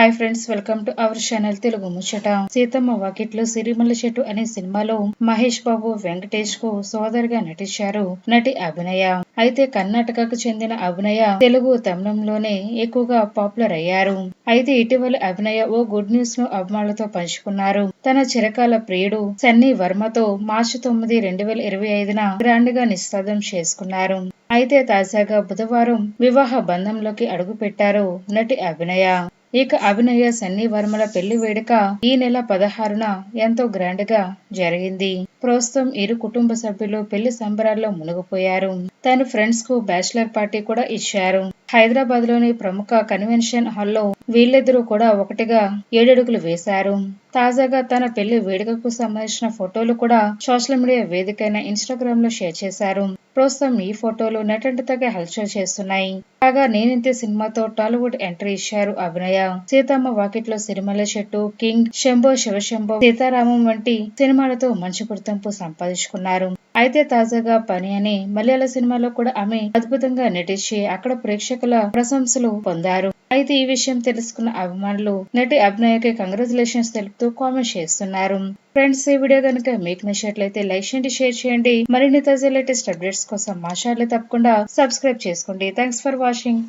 Hi friends, welcome to our channel Telugu ముచ్చట. సీతమ్మ వాకిట్లో సిరిమల్ల చెట్టు అనే సినిమాలో మహేష్ బాబు వెంకటేష్ కు సోదరిగా నటించారు నటి అభినయ. అయితే కర్ణాటకకు చెందిన అభినయ తెలుగు తమిళంలోనే ఎక్కువగా పాపులర్ అయ్యారు. అయితే ఇటీవల అభినయ ఓ గుడ్ న్యూస్ ను అభిమానులతో పంచుకున్నారు. తన చిరకాల ప్రియుడు సన్నీ వర్మతో మార్చి 9, 2025న గ్రాండ్ గా నిశ్చితార్థం చేసుకున్నారు. అయితే తాజాగా బుధవారం వివాహ బంధంలోకి అడుగు పెట్టారు నటి అభినయ. ఇక అభినయ సన్నీ వర్మల పెళ్లి వేడుక ఈ నెల 16న ఎంతో గ్రాండ్ గా జరిగింది. ప్రస్తుతం ఇరు కుటుంబ సభ్యులు పెళ్లి సంబరాల్లో మునిగిపోయారు. తన ఫ్రెండ్స్ కు బ్యాచిలర్ పార్టీ కూడా ఇచ్చారు. హైదరాబాద్ లోని ప్రముఖ కన్వెన్షన్ హాల్లో వీళ్ళిద్దరూ కూడా ఒకటిగా 7 అడుగులు వేశారు. తాజాగా తన పెళ్లి వేడుకకు సంబంధించిన ఫోటోలు కూడా సోషల్ మీడియా వేదికైన ఇన్స్టాగ్రామ్ లో షేర్ చేశారు. ప్రస్తుతం ఈ ఫోటోలు నెట్టింటగా హల్చల్ చేస్తున్నాయి. కాగా నేనింతే సినిమాతో టాలీవుడ్ ఎంట్రీ ఇచ్చారు అభినయ. సీతమ్మ వాకిట్లో సిరిమల్ల చెట్టు, కింగ్, శంభో శివశంభో, సీతారామం వంటి సినిమాలతో మంచి గుర్తింపు సంపాదించుకున్నారు. అయితే తాజాగా పని అనే మలయాళ సినిమాలో కూడా ఆమె అద్భుతంగా నటించి అక్కడ ప్రేక్షకుల ప్రశంసలు పొందారు. అయితే ఈ విషయం తెలుసుకున్న అభిమానులు నటి అభినయకి కంగ్రాచులేషన్స్ తెలుపుతూ కామెంట్ చేస్తున్నారు. ఫ్రెండ్స్, ఈ వీడియో కనుక మీకు నచ్చినట్లయితే లైక్ చేయండి, షేర్ చేయండి. మరిన్ని తాజా లేటెస్ట్ అప్డేట్స్ కోసం మా ఛానల్ తప్పకుండా సబ్స్క్రైబ్ చేసుకోండి. Thanks for watching.